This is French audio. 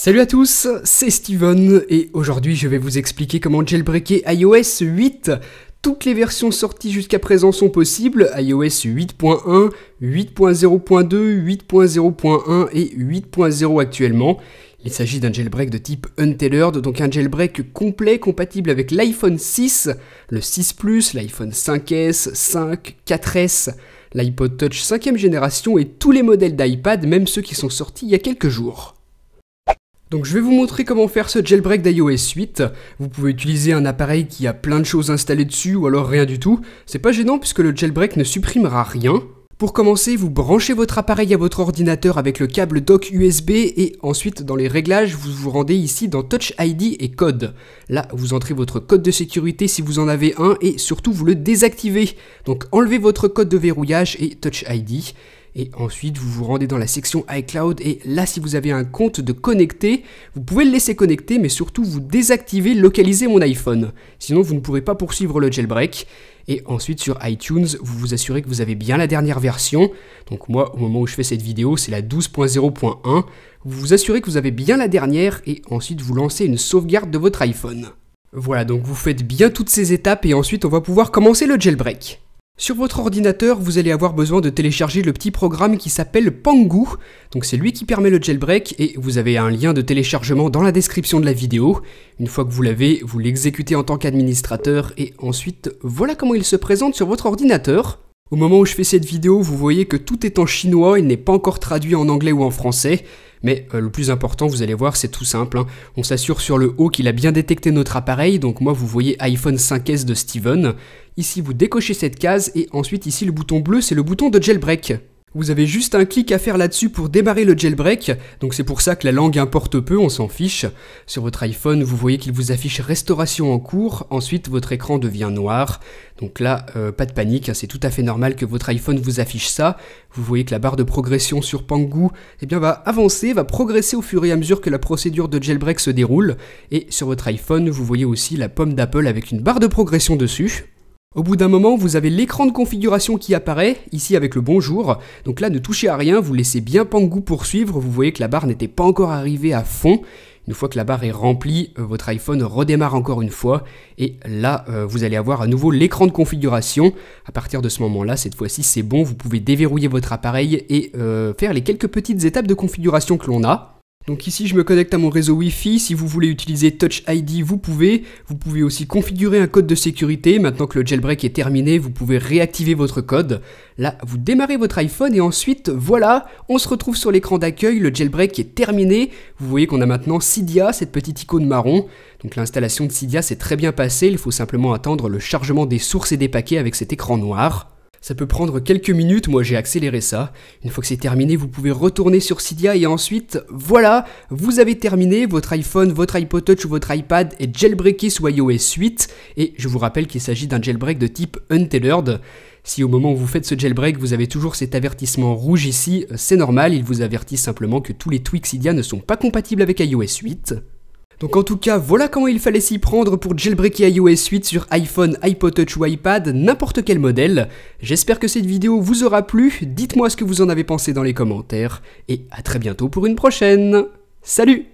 Salut à tous, c'est Steven et aujourd'hui je vais vous expliquer comment jailbreaker iOS 8. Toutes les versions sorties jusqu'à présent sont possibles, iOS 8.1, 8.0.2, 8.0.1 et 8.0 actuellement. Il s'agit d'un jailbreak de type Untethered, donc un jailbreak complet compatible avec l'iPhone 6, le 6 Plus, l'iPhone 5S, 5, 4S, l'iPod Touch 5ème génération et tous les modèles d'iPad, même ceux qui sont sortis il y a quelques jours. Donc je vais vous montrer comment faire ce jailbreak d'iOS 8. Vous pouvez utiliser un appareil qui a plein de choses installées dessus ou alors rien du tout. C'est pas gênant puisque le jailbreak ne supprimera rien. Pour commencer, vous branchez votre appareil à votre ordinateur avec le câble dock USB et ensuite dans les réglages, vous vous rendez ici dans Touch ID et code. Là, vous entrez votre code de sécurité si vous en avez un et surtout vous le désactivez. Donc enlevez votre code de verrouillage et Touch ID. Et ensuite, vous vous rendez dans la section iCloud et là, si vous avez un compte de connecté, vous pouvez le laisser connecter, mais surtout vous désactivez localiser mon iPhone. Sinon, vous ne pourrez pas poursuivre le jailbreak. Et ensuite, sur iTunes, vous vous assurez que vous avez bien la dernière version. Donc moi, au moment où je fais cette vidéo, c'est la 12.0.1. Vous vous assurez que vous avez bien la dernière et ensuite vous lancez une sauvegarde de votre iPhone. Voilà, donc vous faites bien toutes ces étapes et ensuite on va pouvoir commencer le jailbreak. Sur votre ordinateur, vous allez avoir besoin de télécharger le petit programme qui s'appelle Pangu. Donc c'est lui qui permet le jailbreak et vous avez un lien de téléchargement dans la description de la vidéo. Une fois que vous l'avez, vous l'exécutez en tant qu'administrateur et ensuite voilà comment il se présente sur votre ordinateur. Au moment où je fais cette vidéo, vous voyez que tout est en chinois, il n'est pas encore traduit en anglais ou en français. Mais le plus important, vous allez voir, c'est tout simple. On s'assure sur le haut qu'il a bien détecté notre appareil. Donc moi, vous voyez iPhone 5S de Steven. Ici, vous décochez cette case et ensuite ici, le bouton bleu, c'est le bouton de jailbreak. Vous avez juste un clic à faire là-dessus pour démarrer le jailbreak, donc c'est pour ça que la langue importe peu, on s'en fiche. Sur votre iPhone, vous voyez qu'il vous affiche restauration en cours, ensuite votre écran devient noir. Donc là, pas de panique, c'est tout à fait normal que votre iPhone vous affiche ça. Vous voyez que la barre de progression sur Pangu va avancer, va progresser au fur et à mesure que la procédure de jailbreak se déroule. Et sur votre iPhone, vous voyez aussi la pomme d'Apple avec une barre de progression dessus. Au bout d'un moment, vous avez l'écran de configuration qui apparaît, ici avec le bonjour. Donc là, ne touchez à rien, vous laissez bien Pangu poursuivre. Vous voyez que la barre n'était pas encore arrivée à fond. Une fois que la barre est remplie, votre iPhone redémarre encore une fois. Et là, vous allez avoir à nouveau l'écran de configuration. À partir de ce moment-là, cette fois-ci, c'est bon. Vous pouvez déverrouiller votre appareil et faire les quelques petites étapes de configuration que l'on a. Donc ici, je me connecte à mon réseau Wi-Fi. Si vous voulez utiliser Touch ID, vous pouvez. Vous pouvez aussi configurer un code de sécurité. Maintenant que le jailbreak est terminé, vous pouvez réactiver votre code. Là, vous démarrez votre iPhone et ensuite, voilà, on se retrouve sur l'écran d'accueil. Le jailbreak est terminé. Vous voyez qu'on a maintenant Cydia, cette petite icône marron. Donc l'installation de Cydia s'est très bien passée. Il faut simplement attendre le chargement des sources et des paquets avec cet écran noir. Ça peut prendre quelques minutes, moi j'ai accéléré ça. Une fois que c'est terminé, vous pouvez retourner sur Cydia et ensuite, voilà, vous avez terminé, votre iPhone, votre iPod Touch ou votre iPad est jailbreaké sous iOS 8. Et je vous rappelle qu'il s'agit d'un jailbreak de type Untethered. Si au moment où vous faites ce jailbreak, vous avez toujours cet avertissement rouge ici, c'est normal, il vous avertit simplement que tous les tweaks Cydia ne sont pas compatibles avec iOS 8. Donc en tout cas, voilà comment il fallait s'y prendre pour jailbreaker iOS 8 sur iPhone, iPod Touch ou iPad, n'importe quel modèle. J'espère que cette vidéo vous aura plu, dites-moi ce que vous en avez pensé dans les commentaires, et à très bientôt pour une prochaine. Salut!